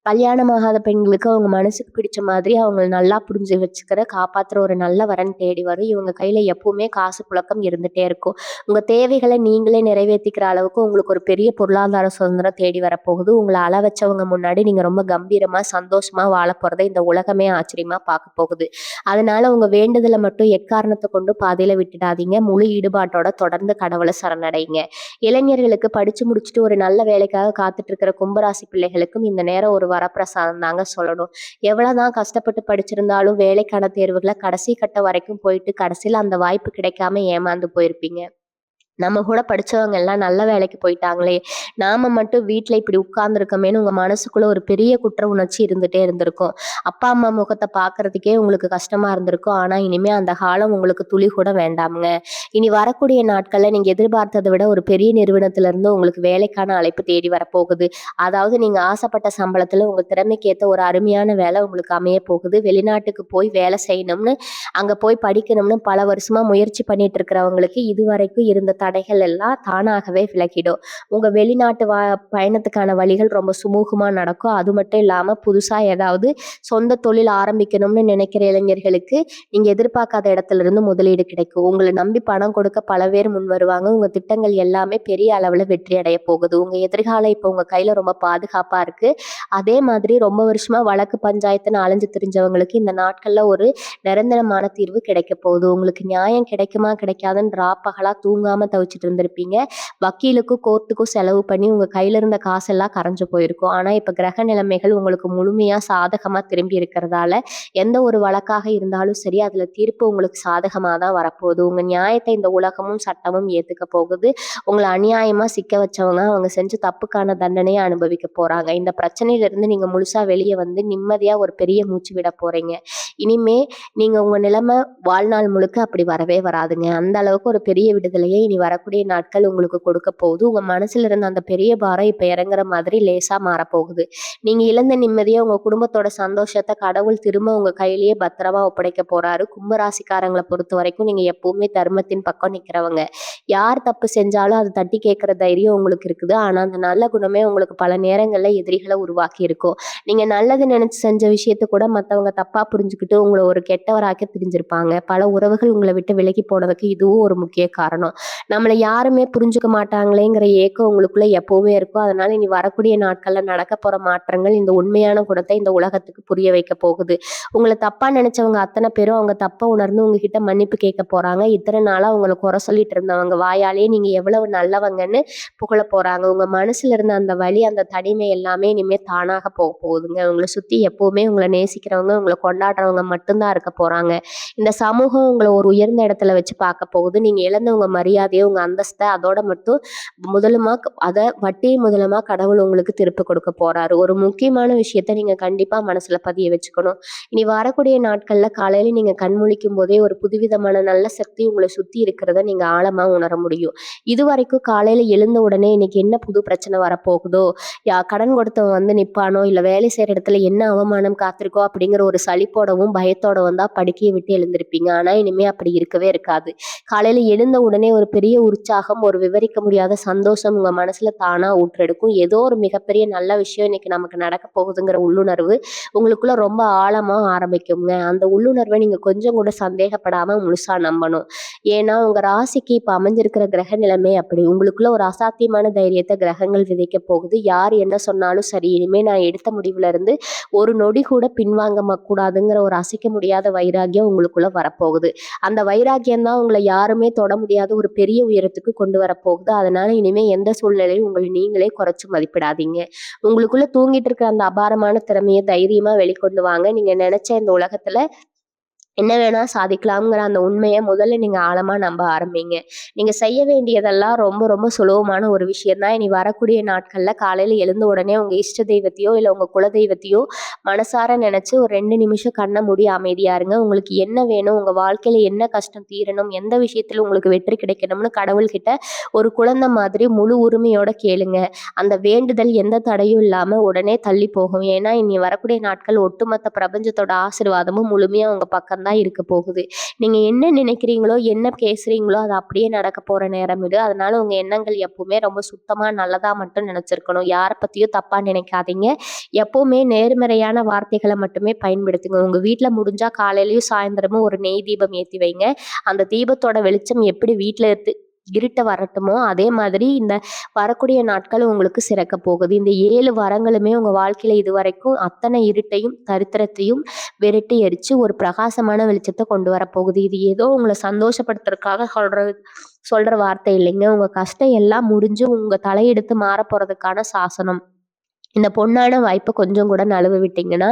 கல்யாணமாகாத பெண்களுக்கு அவங்க மனசுக்கு பிடிச்ச மாதிரி அவங்க நல்லா புரிஞ்சு வச்சுக்கிற காப்பாத்துற ஒரு நல்ல வரன் தேடி வரும். இவங்க கையில எப்பவுமே காசு புழக்கம் இருந்துட்டே இருக்கும். உங்க தேவைகளை நீங்களே நிறைவேற்றிக்கிற அளவுக்கு உங்களுக்கு ஒரு பெரிய பொருளாதார சுதந்திரம் தேடி வரப்போகுது. உங்களை அள வச்சவங்க முன்னாடி நீங்க ரொம்ப கம்பீரமா சந்தோஷமா வாழ போறதை இந்த உலகமே ஆச்சரியமா பார்க்க போகுது. அதனால உங்க வேண்டுதலை மட்டும் எக்காரணத்தை கொண்டு பாதையில விட்டுடாதீங்க. முழு ஈடுபாட்டோட தொடர்ந்து கடவுளை சரணடைங்க. இளைஞர்களுக்கு படிச்சு முடிச்சுட்டு ஒரு நல்ல வேலைக்காக காத்துட்டு இருக்கிற கும்பராசி பிள்ளைகளுக்கும் இந்த நேரம் ஒரு வரப்பிரசாதம் தாங்க சொல்லணும். எவ்வளவுதான் கஷ்டப்பட்டு படிச்சிருந்தாலும் வேலைக்கான தேர்வுகளை கடைசி கட்ட வரைக்கும் போயிட்டு கடைசியில அந்த வாய்ப்பு கிடைக்காம ஏமாந்து போயிருப்பீங்க. நம்ம கூட படிச்சவங்க எல்லாம் நல்ல வேலைக்கு போயிட்டாங்களே, நாம மட்டும் வீட்ல இப்படி உட்கார்ந்துருக்கோமேன்னு உங்க மனசுக்குள்ள ஒரு பெரிய குற்ற உணர்ச்சி இருந்துட்டே இருந்திருக்கும். அப்பா அம்மா முகத்தை பார்க்கறதுக்கே உங்களுக்கு கஷ்டமா இருந்திருக்கும். ஆனா இனிமே அந்த காலம் உங்களுக்கு துளி கூட வேண்டாமுங்க. இனி வரக்கூடிய நாட்கள்ல நீங்க எதிர்பார்த்ததை விட ஒரு பெரிய நிறுவனத்துல இருந்து உங்களுக்கு வேலைக்கான அழைப்பு தேடி வரப்போகுது. அதாவது நீங்க ஆசைப்பட்ட சம்பளத்துல உங்க திறமைக்கு ஏத்த ஒரு அருமையான வேலை உங்களுக்கு அமைய போகுது. வெளிநாட்டுக்கு போய் வேலை செய்யணும்னு, அங்க போய் படிக்கணும்னு பல வருஷமா முயற்சி பண்ணிட்டு இருக்கிறவங்களுக்கு இதுவரைக்கும் இருந்த தடைகள் எல்லாம் தானாகவே விலகிடும். உங்க வெளிநாட்டு பயணத்துக்கான வழிகள் ரொம்ப சுமூகமா நடக்கும். அது மட்டும் இல்லாம புதுசா ஏதாவது சொந்த தொழில் ஆரம்பிக்கணும்னு நினைக்கிற இளைஞர்களுக்கு நீங்க எதிர்பார்க்காத இடத்துல இருந்து முதலீடு கிடைக்கும். உங்களை நம்பி பணம் கொடுக்க பல பேர் முன் வருவாங்க. உங்க திட்டங்கள் எல்லாமே பெரிய அளவுல வெற்றி அடைய போகுது. உங்க எதிர்காலம் இப்ப உங்க கையில ரொம்ப பாதுகாப்பா இருக்கு. அதே மாதிரி ரொம்ப வருஷமா வழக்கு பஞ்சாயத்துன்னு அலைஞ்சு திரிஞ்சவங்களுக்கு இந்த நாட்கள்ல ஒரு நிரந்தரமான தீர்வு கிடைக்க போகுது. உங்களுக்கு நியாயம் கிடைக்குமா கிடைக்காதுன்னு ராப்பகலா தூங்காம தவிச்சிட்டு இருந்திருப்பீங்க. வக்கீலுக்கும் கோர்ட்டுக்கும் செலவு பண்ணி உங்க கையில இருந்த காசெல்லாம் கரைஞ்சு போயிருக்கும். ஆனா இப்ப கிரக நிலைமைகள் உங்களுக்கு முழுமையா சாதகமா திரும்பி இருக்கிறதால எந்த ஒரு வழக்காக இருந்தாலும் சரி, அதுல தீர்ப்பு உங்களுக்கு சாதகமா தான் வரப்போகுது. உங்க நியாயத்தை இந்த உலகமும் சட்டமும் ஏத்துக்க போகுது. உங்களை அநியாயமா சிக்க வச்சவங்க அவங்க செஞ்ச தப்புக்கான தண்டனையை அனுபவிக்க போறாங்க. இந்த பிரச்சனையில இருந்து நீங்க முழுசா வெளியே வந்து நிம்மதியா ஒரு பெரிய மூச்சு விட போறீங்க. இனிமே நீங்க உங்க நிலைமை வாழ்நாள் முழுக்க அப்படி வரவே வராதுங்க. அந்த அளவுக்கு ஒரு பெரிய விடுதலையை இனி வரக்கூடிய நாட்கள் உங்களுக்கு கொடுக்க போகுது. உங்க மனசுல இருந்த அந்த பெரிய பாரம் இப்ப இறங்குற மாதிரி லேசா மாறப்போகுது. நீங்க இழந்த நிம்மதிய, உங்க குடும்பத்தோட சந்தோஷத்த கடவுள் திரும்ப உங்க கையிலேயே பத்திரமா ஒப்படைக்க போறாரு. கும்பராசிக்காரங்கள பொறுத்தவரைக்கும் நீங்க எப்பவுமே தர்மத்தின் பக்கம் நிக்கிறவங்க. யார் தப்பு செஞ்சாலும் அத தட்டி கேட்கிற தைரியம் உங்களுக்கு இருக்குது. ஆனா அந்த நல்ல குணமே உங்களுக்கு பல நேரங்கள்ல எதிரிகள உருவாக்கி இருக்கும். நீங்க நல்லது நினைச்சு செஞ்ச விஷயத்த கூட மத்தவங்க தப்பா புரிஞ்சுக்கிட்டு உங்கள ஒரு கெட்டவராக்க திரிஞ்சிருப்பாங்க. பல உறவுகள் உங்கள விட்டு விலகி போனதுக்கு இதுவும் ஒரு முக்கிய காரணம். நம்மள யாருமே புரிஞ்சுக்க மாட்டாங்களேங்கிற ஏக்கம் உங்களுக்குள்ள எப்பவுமே இருக்கும். அதனால இனி வரக்கூடிய நாட்கள்ல நடக்க போற மாற்றங்கள் இந்த உண்மையான குணத்தை இந்த உலகத்துக்கு புரிய வைக்க போகுது. உங்கள தப்பா நினைச்சவங்க அத்தனை பேரும் அவங்க தப்ப உணர்ந்து உங்ககிட்ட மன்னிப்பு கேட்க போறாங்க. இத்தனை நாளா உங்கள குறை சொல்லிட்டு இருந்தவங்க வாயாலேயே நீங்க எவ்வளவு நல்லவங்கன்னு புகழ போறாங்க. உங்க மனசுல இருந்த அந்த வலி, அந்த தனிமை எல்லாமே இனிமே தானாக போகுதுங்க. உங்கள சுத்தி எப்பவுமே உங்கள நேசிக்கிறவங்க, உங்கள கொண்டாடுறவங்க மட்டும்தான் இருக்க போறாங்க. இந்த சமூகம் உங்கள ஒரு உயர்ந்த இடத்துல வச்சு பார்க்க போகுது. நீங்க இழந்த உங்க மரியாதைய, உங்க அந்தஸ்த அதோட மட்டும் முதலுமா அத வட்டி முதலுமா கடவுள் உங்களுக்கு திருப்பி கொடுக்க போறாரு. ஒரு முக்கியமான விஷயத்த நீங்க கண்டிப்பா மனசுல பதிய வச்சுக்கணும். இனி வரக்கூடிய நாட்கள்ல காலையில நீங்க கண் முழிக்கும் போதே ஒரு புதுவிதமான நல்ல சக்தி உங்களை சுத்தி இருக்கிறத நீங்க ஆழமா உணர முடியும். இதுவரைக்கும் காலையில எழுந்த உடனே இன்னைக்கு என்ன புது பிரச்சனை வரப்போகுதோ, கடன் கொடுத்தவன் வந்து நிப்பானோ, இல்ல வேலை செய்யற இடத்துல என்ன அவமானம் காத்திருக்கோ அப்படிங்கிற ஒரு சலிப்போடவும் பயத்தோடவும் தான் படுக்கையை விட்டு எழுந்திருப்பீங்க. ஆனா இனிமே அப்படி இருக்கவே இருக்காது. காலையில எழுந்த உடனே ஒரு பெரிய உற்சாகம், ஒரு விவரிக்க முடியாத சந்தோஷம் உங்க மனசுல தானா ஊற்றெடுக்கும். ஏதோ ஒரு மிகப்பெரிய நல்ல விஷயம் இன்னைக்கு நமக்கு நடக்க போகுதுங்கிற உள்ளுணர்வு உங்களுக்குள்ள ரொம்ப ஆழமா ஆரம்பிக்குங்க. அந்த உள்ளுணர்வை நீங்க கொஞ்சம் கூட சந்தேகப்படாம முழுசா நம்பணும். ஏன்னா உங்க ராசிக்கு இப்ப அமைஞ்சிருக்கிற கிரக நிலைமை அப்படி. உங்களுக்குள்ள ஒரு அசாத்தியமான தைரியத்தை கிரகங்கள் விதைக்க போகுது. யார் என்ன சொன்னாலும் சரி, இனிமே நான் எடுத்த முடிவுல இருந்து ஒரு நொடி கூட பின்வாங்க கூடாதுங்கிற ஒரு அசைக்க முடியாத வைராக்கியம் உங்களுக்குள்ள வரப்போகுது. அந்த வைராக்கியம் தான் உங்களை யாருமே தொட முடியாத ஒரு பெரிய உயரத்துக்கு கொண்டு வரப்போகுது. அதனால இனிமே எந்த சூழ்நிலையும் உங்களை நீங்களே குறைச்சு மதிப்பிடாதீங்க. உங்களுக்குள்ள தூங்கிட்டு இருக்கிற அந்த அபாரமான திறமையை தைரியமா வெளிக்கொண்டு வாங்க. நீங்க நினைச்ச இந்த உலகத்துல என்ன வேணா சாதிக்கலாம்ங்கிற அந்த உண்மைய முதல்ல நீங்க ஆழமா நம்ப ஆரம்பிங்க. நீங்க செய்ய வேண்டியதெல்லாம் ரொம்ப ரொம்ப சுலபமான ஒரு விஷயம் தான். இனி வரக்கூடிய நாட்கள்ல காலையில எழுந்த உடனே உங்க இஷ்ட தெய்வத்தையோ இல்ல உங்க குல தெய்வத்தையோ மனசார நினைச்சு ஒரு 2 நிமிஷம் கண்ண மூடி அமைதியா இருங்க. உங்களுக்கு என்ன வேணும், உங்க வாழ்க்கையில என்ன கஷ்டம் தீரணும், எந்த விஷயத்துல உங்களுக்கு வெற்றி கிடைக்கணும்னு கடவுள்கிட்ட ஒரு குழந்தை மாதிரி முழு உரிமையோட கேளுங்க. அந்த வேண்டுதல் எந்த தடையும் இல்லாம உடனே தள்ளி போகும். ஏன்னா இனி வரக்கூடிய நாட்கள் ஒட்டுமொத்த பிரபஞ்சத்தோட ஆசீர்வாதமும் முழுமையா உங்க பக்கம் தான் இருக்க போகுது. நீங்க என்ன நினைக்கிறீங்களோ, என்ன பேசுறீங்களோ அது அப்படியே நடக்க போற நேரம் இது. அதனால உங்க எண்ணங்கள் எப்பவுமே ரொம்ப சுத்தமா நல்லதா மட்டும் நினைச்சிருக்கணும். யார பத்தியும் தப்பா நினைக்காதீங்க. எப்பவுமே நேர்மறையான வார்த்தைகளை மட்டுமே பயன்படுத்துங்க. உங்க வீட்ல முடிஞ்சா காலையிலயும் சாயந்தரமும் ஒரு நெய் தீபம் ஏத்தி வைங்க. அந்த தீபத்தோட வெளிச்சம் எப்படி வீட்ல இருட்ட வரட்டுமோ அதே மாதிரி இந்த வரக்கூடிய நாட்கள் உங்களுக்கு சிறக்க போகுது. இந்த 7 வாரங்களுமே உங்க வாழ்க்கையில இதுவரைக்கும் அத்தனை இருட்டையும் தரித்திரத்தையும் விரட்டி எரிச்சு ஒரு பிரகாசமான வெளிச்சத்தை கொண்டு வர போகுது. இது ஏதோ உங்களை சந்தோஷப்படுத்துறதுக்காக சொல்ற வார்த்தை இல்லைங்க. உங்க கஷ்டம் எல்லாம் முடிஞ்சு உங்க தலையெடுத்து மாற போறதுக்கான சாசனம். இந்த பொன்னான வாய்ப்பை கொஞ்சம் கூட நழுவ விட்டீங்கன்னா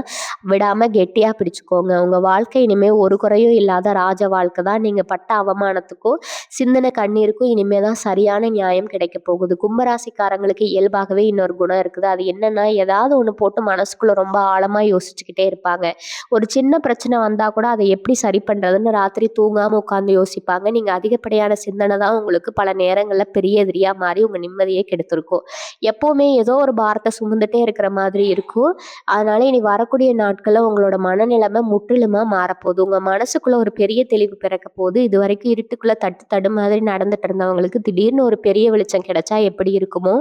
விடாம கெட்டியா பிடிச்சுக்கோங்க. உங்க வாழ்க்கை இனிமே ஒரு குறையும் இல்லாத ராஜ வாழ்க்கை தான். நீங்க பட்ட அவமானத்துக்கும் சிந்தின கண்ணீருக்கும் இனிமே தான் சரியான நியாயம் கிடைக்க போகுது. கும்பராசிக்காரங்களுக்கு இயல்பாகவே இன்னொரு குணம் இருக்குது. அது என்னன்னா, ஏதாவது ஒண்ணு போட்டு மனசுக்குள்ள ரொம்ப ஆழமா யோசிச்சுக்கிட்டே இருப்பாங்க. ஒரு சின்ன பிரச்சனை வந்தா கூட அதை எப்படி சரி பண்றதுன்னு ராத்திரி தூங்காம உட்காந்து யோசிப்பாங்க. நீங்க அதிகப்படியான சிந்தனை தான் உங்களுக்கு பல நேரங்கள்ல பெரிய எதிரியா மாறி உங்க நிம்மதியே கெடுத்திருக்கும். எப்பவுமே ஏதோ ஒரு பாரத்தை சுமந்துட்டே இருக்கிற மாதிரி இருக்கும். அதனால இனி வரக்கூடிய நாட்கள்ல உங்களோட மனநிலைமை முற்றிலுமா மாறப்போகுது. உங்க மனசுக்குள்ள ஒரு பெரிய தெளிவு பிறக்க போகுது. இது வரைக்கும் இருட்டுக்குள்ள தடு மாதிரி நடந்துட்டு இருந்தவங்களுக்கு திடீர்னு ஒரு பெரிய வெளிச்சம் கிடைச்சா எப்படி இருக்குமோ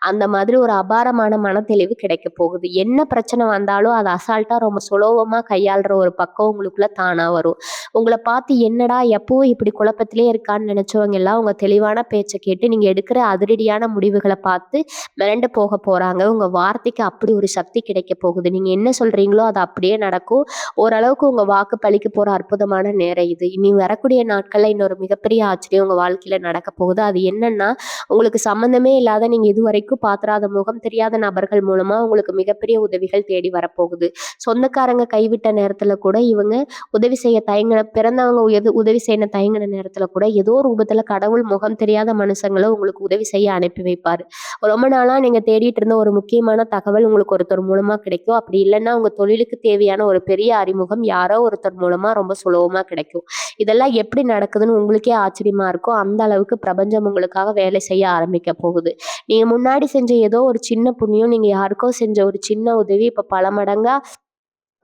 அந்த மாதிரி ஒரு அபாரமான மனத்தெளிவு கிடைக்க போகுது. என்ன பிரச்சனை வந்தாலும் அதை அசால்ட்டா ரொம்ப சுலபமா கையாளுற ஒரு பக்கம் உங்களுக்குள்ள தானா வரும். உங்களை பார்த்து என்னடா எப்பவும் இப்படி குழப்பத்திலே இருக்கான்னு நினைச்சவங்க எல்லாம் உங்க தெளிவான பேச்சை கேட்டு நீங்க எடுக்கிற அதிரடியான முடிவுகளை பார்த்து மிரண்டு போக போறாங்க. உங்க வார்த்தைக்கு அப்படி ஒரு சக்தி கிடைக்க போகுது. நீங்க என்ன சொல்றீங்களோ அது அப்படியே நடக்கும். ஓரளவுக்கு உங்க வாக்கு பலிக்க போற அற்புதமான நேரம் இது. இனி வரக்கூடிய நாட்கள்ல இன்னொரு மிகப்பெரிய ஆச்சரியம் உங்க வாழ்க்கையில நடக்க போகுது. அது என்னன்னா, உங்களுக்கு சம்பந்தமே இல்லாத நீங்க இதுவரைக்கும் பாத்திராத முகம் தெரியாத நபர்கள் மூலமா உங்களுக்கு மிகப்பெரிய உதவிகள் தேடி வரப்போகுது. சொந்தக்காரங்க கைவிட்ட நேரத்துல கூட இவங்க உதவி செய்ய தயங்கின பிறந்தவங்க உதவி செய்ய தயங்கின நேரத்துல கூட ஏதோ ஒரு ரூபத்துல கடவுள் முகம் தெரியாத மனுஷங்களை உங்களுக்கு உதவி செய்ய அனுப்பி வைப்பாரு. ரொம்ப நாளா நீங்க தேடிட்டு இருந்த ஒரு முக்கியமான தேவையான தகவல் உங்களுக்கு ஒருத்தர் மூலமா கிடைக்கும். அப்படி இல்லைன்னா உங்க தொழிலுக்கு தேவையான ஒரு பெரிய அறிமுகம் யாரோ ஒருத்தர் மூலமா ரொம்ப சுலபமா கிடைக்கும். இதெல்லாம் எப்படி நடக்குதுன்னு உங்களுக்கே ஆச்சரியமா இருக்கும். அந்த அளவுக்கு பிரபஞ்சம் உங்களுக்காக வேலை செய்ய ஆரம்பிக்க போகுது. நீங்க முன்னாடி செஞ்ச ஏதோ ஒரு சின்ன புண்ணியம், நீங்க யாருக்கோ செஞ்ச ஒரு சின்ன உதவி இப்ப பல மடங்கா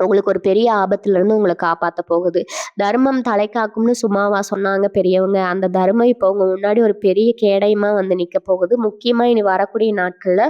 உங்களுக்கு ஒரு பெரிய ஆபத்துல இருந்து உங்கள காப்பாத்த போகுது. தர்மம் தலைகாக்கும்னு சும்மாவா சொன்னாங்க பெரியவங்க? அந்த தர்மம் இப்போ உங்க முன்னாடி ஒரு பெரிய கேடயமா வந்து நிக்க போகுது. முக்கியமா இனி வரக்கூடிய நாட்கள்ல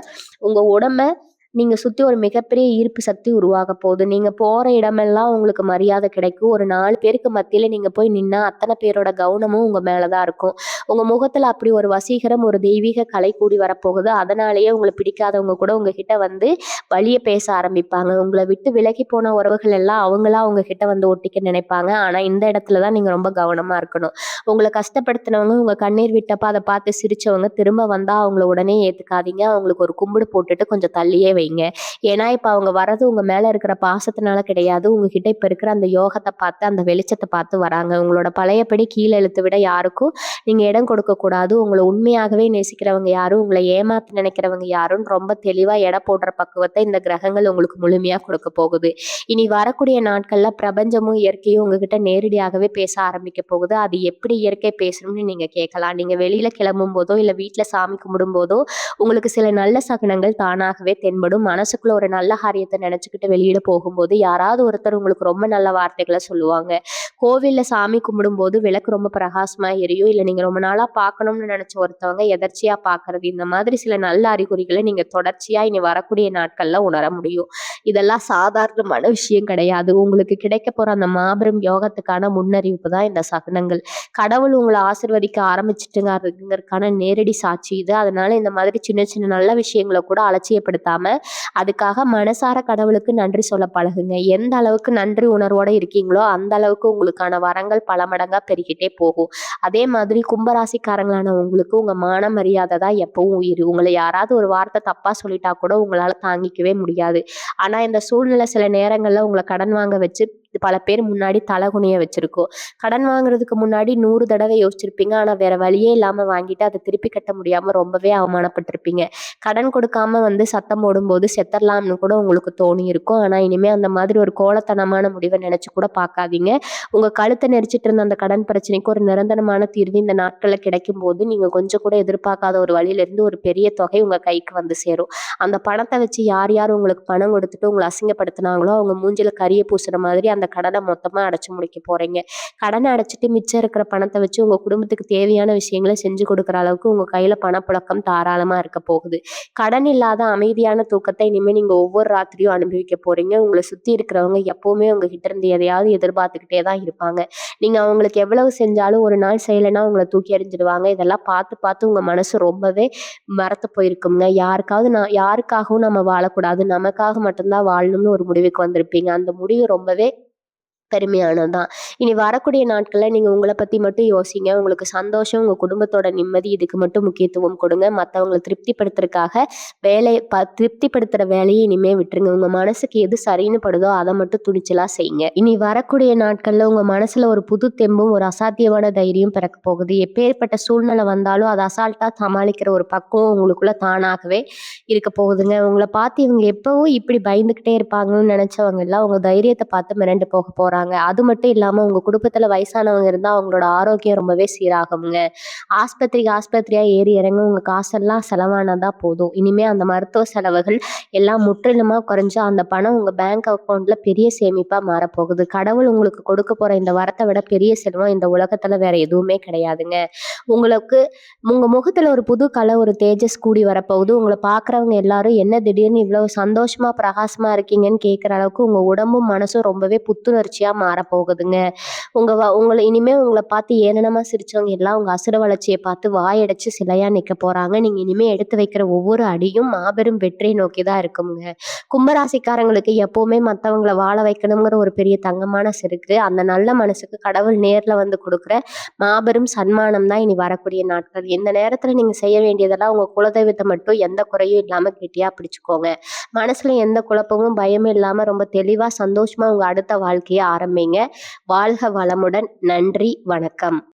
உங்க உடம்ப நீங்க சுத்தி ஒரு மிகப்பெரிய ஈர்ப்பு சக்தி உருவாக போகுது. நீங்க போற இடமெல்லாம் உங்களுக்கு மரியாதை கிடைக்கும். ஒரு 4 பேருக்கு மத்தியில நீங்க போய் நின்னா, அத்தன பேரோட கவனமும் உங்க மேல தான் இருக்கும். உங்க முகத்துல அப்படி ஒரு வசீகரம், ஒரு தெய்வீக கலை கூடி வரப்போகுது. அதனாலேயே உங்கள பிடிக்காதவங்க கூட உங்ககிட்ட வந்து வழிய பேச ஆரம்பிப்பாங்க. உங்கள விட்டு விலகி போன உறவுகள் எல்லாம் அவங்களா உங்ககிட்ட வந்து ஒட்டிக்க நினைப்பாங்க. ஆனா இந்த இடத்துல தான் நீங்க ரொம்ப கவனமா இருக்கணும். உங்கள கஷ்டப்படுத்தினவங்க, உங்க கண்ணீர் விட்டப்ப அத பார்த்து சிரிச்சவங்க திரும்ப வந்தா அவங்கள உடனே ஏத்துக்காதீங்க. அவங்களுக்கு ஒரு கும்பிடு போட்டுட்டு கொஞ்சம் தள்ளியே வைங்க. ஏன்னா, இப்ப அவங்க வர்றது உங்க மேல இருக்கிற பாசத்தினால கிடையாது. உங்ககிட்ட இப்ப இருக்கிற அந்த யோகத்த பார்த்து, அந்த வெளிச்சத்த பார்த்து வராங்க. உங்களோட பழையபடி கீழ இழுத்து விட யாருக்கும் நீங்க இடம் கொடுக்கக்கூடாது. உங்கள உண்மையாகவே நேசிக்கிறவங்க யாரும், உங்கள ஏமாத்த நினைக்கிறவங்க யாருன்னு ரொம்ப தெளிவா எடை போடுற பக்குவத்த இந்த கிரகங்கள் உங்களுக்கு முழுமையா கொடுக்க போகுது. இனி வரக்கூடிய நாட்கள்ல பிரபஞ்சமும், இயற்கையும் உங்ககிட்ட நேரடியாகவே பேச ஆரம்பிக்க போகுது. அது எப்படி இயற்கை பேசணும்னு நீங்க கேட்கலாம். நீங்க வெளியில கிளம்பும்போதோ, இல்ல வீட்ல சாமி கும்பிடும்போதோ, உங்களுக்கு சில நல்ல சகுனங்கள் தானாகவே தென்படும். மனசுக்குள்ள ஒரு நல்ல காரியத்த நினைச்சுக்கிட்டு வெளியில போகும்போது, யாராவது ஒருத்தர் உங்களுக்கு ரொம்ப நல்ல வார்த்தைகள சொல்லுவாங்க. கோவில்ல சாமி கும்பிடும்போது விளக்கு ரொம்ப பிரகாசமா எரியும். இல்ல நீங்க ரொம்ப நாளா பார்க்கணும்னு நினைச்ச ஒருத்தவங்க எதர்ச்சியா பார்க்கறது. இந்த மாதிரி சில நல்ல அறிகுறிகள நீங்க தொடர்ச்சியா இனி வரக்கூடிய நாட்கள்ல உணர முடியும். இதெல்லாம் சாதாரணமான விஷயம் கிடையாது. உங்களுக்கு கிடைக்க போற அந்த மாபெரும் யோகத்துக்கான முன்னறிவிப்பு தான் இந்த சகுனங்கள். கடவுள் உங்கள ஆசீர்வதிக்க ஆரம்பிச்சுட்டுங்கிறதுக்கான நேரடி சாட்சி இது. அதனால இந்த மாதிரி சின்ன சின்ன நல்ல விஷயங்கள கூட அலட்சியப்படுத்தாம, அதுக்காக மனசார கடவுளுக்கு நன்றி சொல்ல பழகுங்க. எந்த அளவுக்கு நன்றி உணர்வோட இருக்கீங்களோ, அந்த அளவுக்கு உங்களுக்கான வரங்கள் பல மடங்கா பெருகிட்டே போகும். அதே மாதிரி கும்பராசிக்காரங்களான உங்களுக்கு உங்க மான மரியாதை தான் எப்பவும் உயிர். உங்கள யாராவது ஒரு வார்த்தை தப்பா சொல்லிட்டா கூட உங்களால தாங்கிக்கவே முடியாது. ஆனா இந்த சூழ்நிலை சில நேரங்கள்ல உங்கள கடன் வாங்க வச்சு பல பேர் முன்னாடி தலகுனிய வச்சிருக்கும். கடன் வாங்குறதுக்கு முன்னாடி 100 தடவை யோசிச்சிருப்பீங்க. ஆனா வேற வழியே இல்லாம வாங்கிட்டு அத திருப்பி கட்ட முடியாம ரொம்பவே அவமானப்பட்டிருப்பீங்க. கடன் கொடுக்காம வந்து சத்தம் போடும்போது செத்தரலாம்னு கூட உங்களுக்கு தோணியிருக்கும். ஆனா இனிமே அந்த மாதிரி ஒரு கோலத்தனமான முடிவ நினைச்சு கூட பார்க்காதீங்க. உங்க கழுத்த நெரிச்சிட்டு இருந்த அந்த கடன் பிரச்சனைக்கு ஒரு நிரந்தரமான தீர்வு இந்த நாட்கள்ல கிடைக்கும்போது, நீங்க கொஞ்சம் கூட எதிர்பார்க்காத ஒரு வழியிலிருந்து ஒரு பெரிய தொகை உங்க கைக்கு வந்து சேரும். அந்த பணத்த வச்சு யார் யார் உங்களுக்கு பணம் கொடுத்துட்டு உங்கள அசிங்கப்படுத்துனாங்களோ, அவங்க மூஞ்சில கரிய பூசுற மாதிரி அந்த கடன மொத்தமா அடைச்சு முடிக்க போறீங்க. கடன அடைச்சுட்டு மிச்சம் இருக்கிற பணத்த வச்சு உங்க குடும்பத்துக்கு தேவையான விஷயங்கள செஞ்சு கொடுக்குற அளவுக்கு உங்க கையில பணப்புழக்கம் தாராளமா இருக்க போகுது. கடன் இல்லாத அமைதியான தூக்கத்த இனிமே நீங்க ஒவ்வொரு ராத்திரியும் அனுபவிக்க போறீங்க. உங்கள சுத்தி இருக்கிறவங்க எப்பவுமே உங்ககிட்ட இருந்து எதையாவது எதிர்பார்த்துக்கிட்டே தான் இருப்பாங்க. நீங்க அவங்களுக்கு எவ்வளவு செஞ்சாலும் ஒரு நாள் செய்யலைன்னா உங்கள தூக்கி எறிஞ்சிடுவாங்க. இதெல்லாம் பார்த்து பார்த்து உங்க மனசு ரொம்பவே மரத்து போயிருக்குங்க. யாருக்காகவும் நம்ம வாழக்கூடாது. நமக்காக மட்டும் தான் வாழணும்னு ஒரு முடிவுக்கு வந்திருப்பீங்க. அந்த முடிவு ரொம்பவே பெருமையானது தான். இனி வரக்கூடிய நாட்கள்ல நீங்க உங்கள பத்தி மட்டும் யோசிங்க. உங்களுக்கு சந்தோஷம், உங்க குடும்பத்தோட நிம்மதி இதுக்கு மட்டும் முக்கியத்துவம் கொடுங்க. மத்தவங்கள திருப்திப்படுத்துறதுக்காக திருப்திப்படுத்துற வேலைய இனிமே விட்டுருங்க. உங்க மனசுக்கு எது சரின்னு படுதோ அத மட்டும் துணிச்சலா செய்யுங்க. இனி வரக்கூடிய நாட்கள்ல உங்க மனசுல ஒரு புது தெம்பும், ஒரு அசாத்தியமான தைரியம் பிறக்க போகுது. எப்பேற்பட்ட சூழ்நிலை வந்தாலும் அத அசால்ட்டா சமாளிக்கிற ஒரு பக்குவம் உங்களுக்குள்ள தானாகவே இருக்க போகுதுங்க. உங்கள பார்த்து இவங்க எப்பவும் இப்படி பயந்துகிட்டே இருப்பாங்கன்னு நினைச்சவங்க எல்லாம் உங்க தைரியத்த பார்த்து மிரண்டு போக போறாங்க. அது மட்டும் இல்லாம உங்க குடும்பத்துல வயசானவங்க இருந்தா அவங்களோட ஆரோக்கியம் ரொம்பவே சீராகுங்க. ஆஸ்பத்திரியா ஏறி இறங்க உங்க காசெல்லாம் செலவானதா போதும். இனிமே அந்த மருத்துவ செலவுகள் எல்லாம் முற்றிலுமா குறைஞ்சு அந்த பணம் உங்க பேங்க் அக்கவுண்ட்ல பெரிய சேமிப்பா மாறப்போகுது. கடவுள் உங்களுக்கு கொடுக்க போற இந்த வரத்தை விட பெரிய செல்வம் இந்த உலகத்துல வேற எதுவுமே கிடையாதுங்க. உங்களுக்கு உங்க முகத்துல ஒரு புது கலை, ஒரு தேஜஸ் கூடி வரப்போகுது. உங்கள பார்க்குறவங்க எல்லாரும் என்ன திடீர்னு இவ்வளவு சந்தோஷமா, பிரகாசமா இருக்கீங்கன்னு கேட்குற அளவுக்கு உங்க உடம்பும், மனசும் ரொம்பவே புத்துணர்ச்சியா மாறப்போகுதுங்க. உங்கள இனிமே உங்கள பார்த்து ஏளனமா சிரிச்சவங்க எல்லாம் உங்க அசுர வளர்ச்சிய பார்த்து வாயடைச்சு சிலையா நிக்க போறாங்க. நீங்க இனிமே எடுத்து வைக்கிற ஒவ்வொரு அடியும் மாபெரும் வெற்றியை நோக்கி தான் இருக்குங்க. கும்பராசிக்காரங்களுக்கு எப்பவுமே மத்தவங்கள வாழ வைக்கணுங்கிற ஒரு பெரிய தங்கமான செருக்கு. அந்த நல்ல மனசுக்கு கடவுள் நேர்ல வந்து கொடுக்குற மாபெரும் சன்மானம் தான் இனி வரக்கூடிய நாட்கள். இந்த நேரத்துல நீங்க செய்ய வேண்டியதெல்லாம் உங்க குலதெய்வத்தை மட்டும் எந்த குறையும் இல்லாம கெட்டியா பிடிச்சுக்கோங்க. மனசுல எந்த குழப்பமும் பயமும் இல்லாம ரொம்ப தெளிவா சந்தோஷமா உங்க அடுத்த வாழ்க்கைய ஆரம்பிங்க. வாழ்க வளமுடன். நன்றி, வணக்கம்.